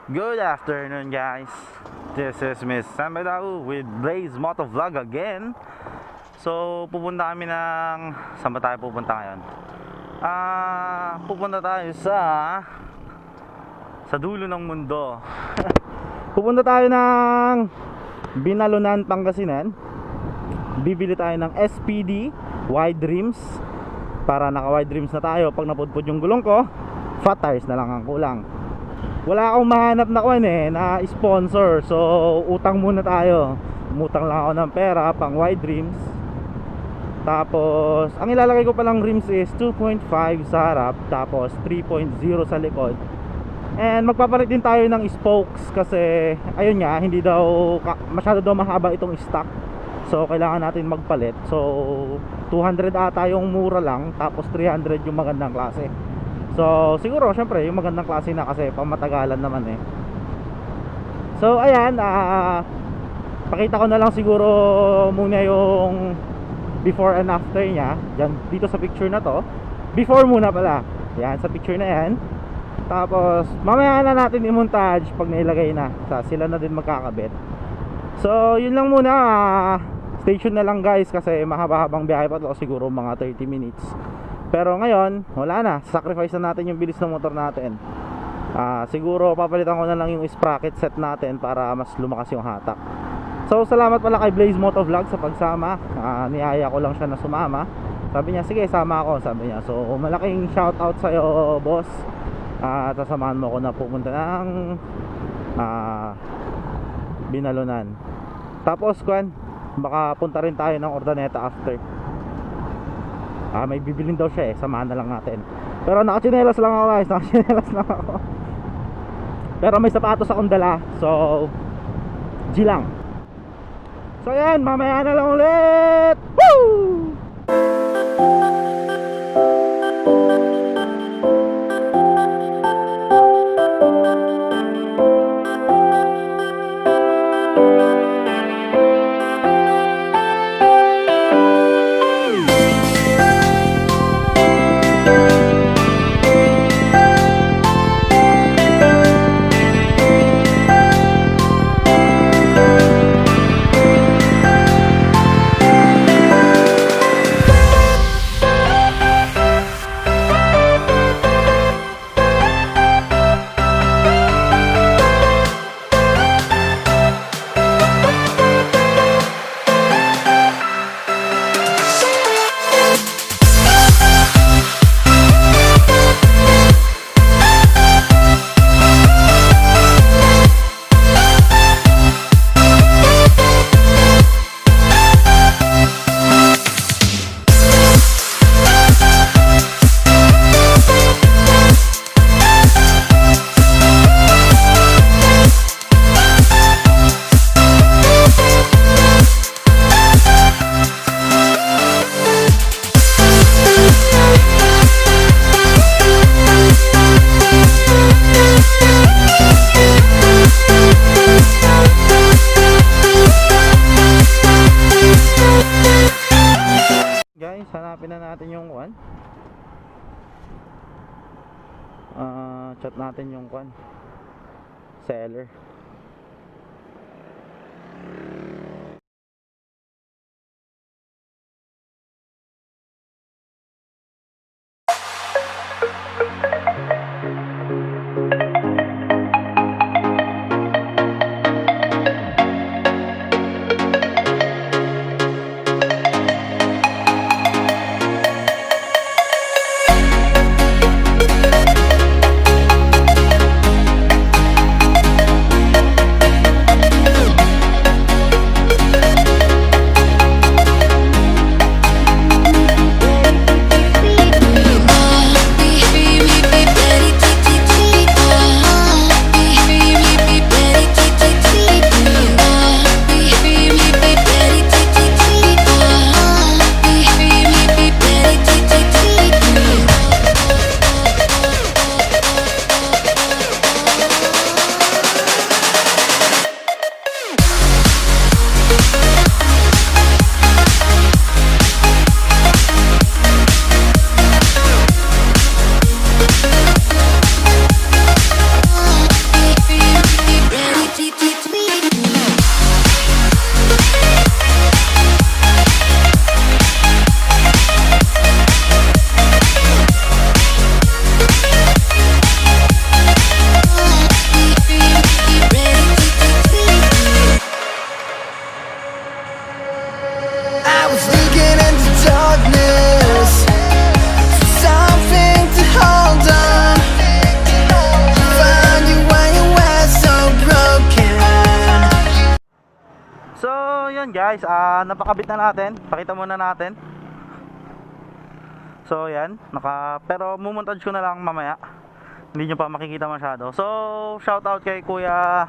Good afternoon guys. This is Miss Sambadaw with Blaze Motovlog again. So pupunta kami ng... Saan ba tayo pupunta ngayon? Pupunta tayo sa dulo ng mundo. Pupunta tayo ng Binalunan, Pangasinan. Bibili tayo ng SPD wide rims. Para naka wide rims na tayo. Pag napudpud yung gulong ko, fat tires na lang ang kulang. Wala akong mahanap na sponsor. So utang muna tayo. Umutang lang ako ng pera pang wide rims. Tapos ang ilalagay ko palang rims is 2.5 sa harap, tapos 3.0 sa likod. And magpapalit din tayo ng spokes kasi ayun nga, hindi daw masyado daw mahaba itong stock. So kailangan natin magpalit. So 200 ata yung mura lang, tapos 300 yung magandang klase. So siguro syempre yung magandang klase na kasi pamatagalan naman eh. So ayan, pakita ko na lang siguro muna yung before and after nya dyan, dito sa picture na to. Before muna pala, yan sa picture na yan. Tapos mamaya na natin i-montage pag nailagay na, sila na din magkakabit. So yun lang muna, stay tuned na lang guys kasi mahaba-habang biyahe pa to, siguro mga 30 minutes. Pero ngayon, wala na, sacrifice na natin yung bilis ng motor natin. Siguro papalitan ko na lang yung sprocket set natin para mas lumakas yung hatak. So salamat pala kay Blaze Motovlog sa pagsama. Niyaya ko lang siya na sumama. Sabi niya, sige sama ako, sabi niya. So malaking shout out sa'yo boss. Sasamahan mo ko na pupunta ng Binalunan. Tapos baka punta rin tayo ng Ordaneta after. May bibilin daw siya samahan na lang natin. Pero nakachinelas lang ako guys, nakachinelas lang ako. Pero may sapatos akong dala. So G lang. So yan, mamaya na lang ulit. Woo! Hanapin na natin yung chat natin yung seller. yun guys, napakabit na natin. Pakita muna natin. So yan, pero mumontage ko na lang mamaya. Hindi nyo pa makikita masyado. So shout out kay Kuya,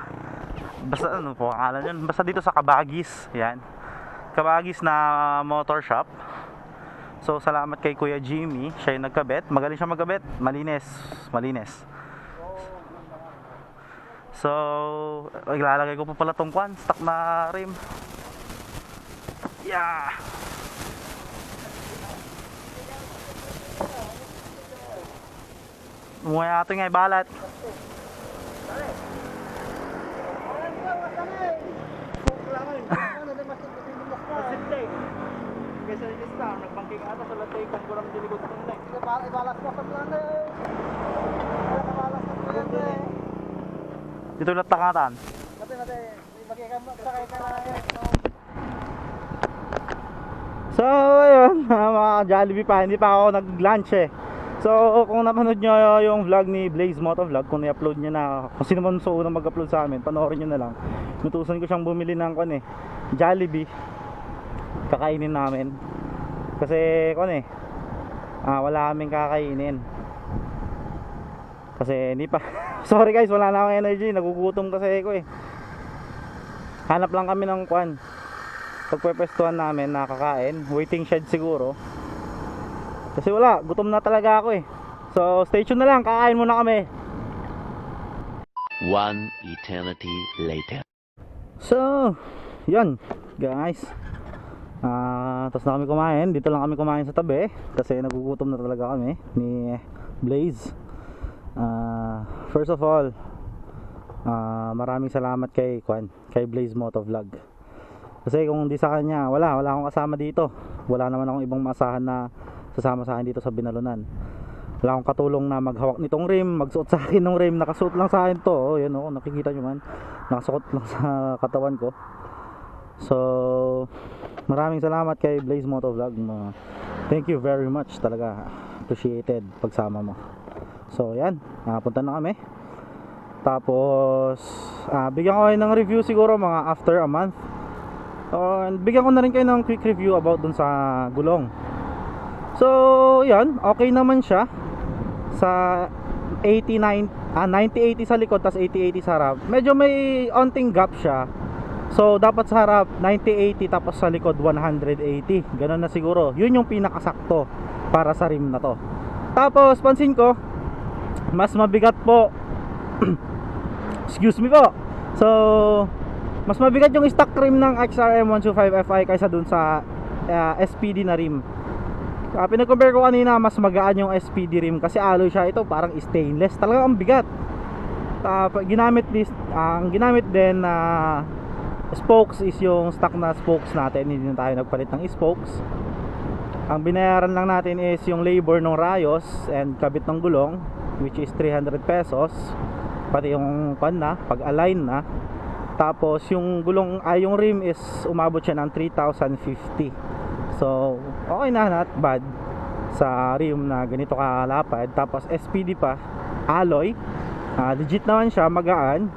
basta ano po pangalan yun, basta dito sa Kabagis. Yan, Kabagis na motor shop. So salamat kay Kuya Jimmy, siya yung nagkabit. Magaling siya magkabit, malinis. So ilalagay ko pa pala tong kwan, stock na rim. Yeah. Muna natin nga ibalat. Kaysa lista, nagbangking ata sa latay kung kurang dilikod ko na. Ibalas mo sa plano eh. Ibalas mo sa plano eh. Dito ulit takatan. Mati, sakay ka na yan. So ayun, mga Jollibee pa, hindi pa ako nag-lunch eh. So kung napanood nyo yung vlog ni Blaze Motovlog, kung i-upload nyo na, kung sino man so unang mag-upload sa amin, panoorin nyo na lang. Nutusan ko siyang bumili ng Jollibee, kakainin namin. Kasi wala kaming kakainin. Kasi hindi pa sorry guys, wala na akong energy, nagugutom kasi ako eh. Hanap lang kami ng pagpwepestuhan namin, nakakain, waiting shed siguro. Kasi wala, gutom na talaga ako eh. So stay tuned na lang, kakain muna kami. One eternity later. So yan guys, tapos na kami kumain. Dito lang kami kumain sa tabi kasi nagugutom na talaga kami ni Blaze. First of all, maraming salamat kay Blaze Motovlog. Kasi kung di sa kanya, wala akong kasama dito. Wala naman akong ibang maasahan na sasama sa akin dito sa Binalunan. Wala akong katulong na maghawak nitong rim, magsuot sa akin ng rim. Nakasuot lang sa akin to, yan o, nakikita nyo man, nakasuot lang sa katawan ko. So maraming salamat kay Blaze Motovlog. Thank you very much talaga, appreciated pagsama mo. So yan, punta na kami. Tapos bigyan ko kayo ng review siguro mga after a month. Bigyan ko na rin kayo ng quick review about dun sa gulong. So yan, okay naman siya. Sa 90-80 sa likod, tas 80-80 sa harap. Medyo may onting gap siya. So dapat sa harap 90-80, tapos sa likod 180. Ganun na siguro. Yun yung pinakasakto para sa rim na to. Tapos pansin ko, mas mabigat po excuse me po. So mas mabigat yung stock rim ng XRM 125 Fi kaysa dun sa SPD na rim. Pinag-compare ko kanina, mas magaan yung SPD rim kasi alloy siya. Ito parang stainless, talagang ang bigat. Ang ginamit din na spokes is yung stock na spokes natin. Hindi na tayo nagpalit ng spokes. Ang binayaran lang natin is yung labor ng rayos and kabit ng gulong, which is 300 pesos. Pati yung pag-align na. Tapos yung gulong, yung rim is umabot siya ng 3,050. So okay na, not bad sa rim na ganito kalapad. Tapos SPD pa, alloy, legit naman siya, magaan.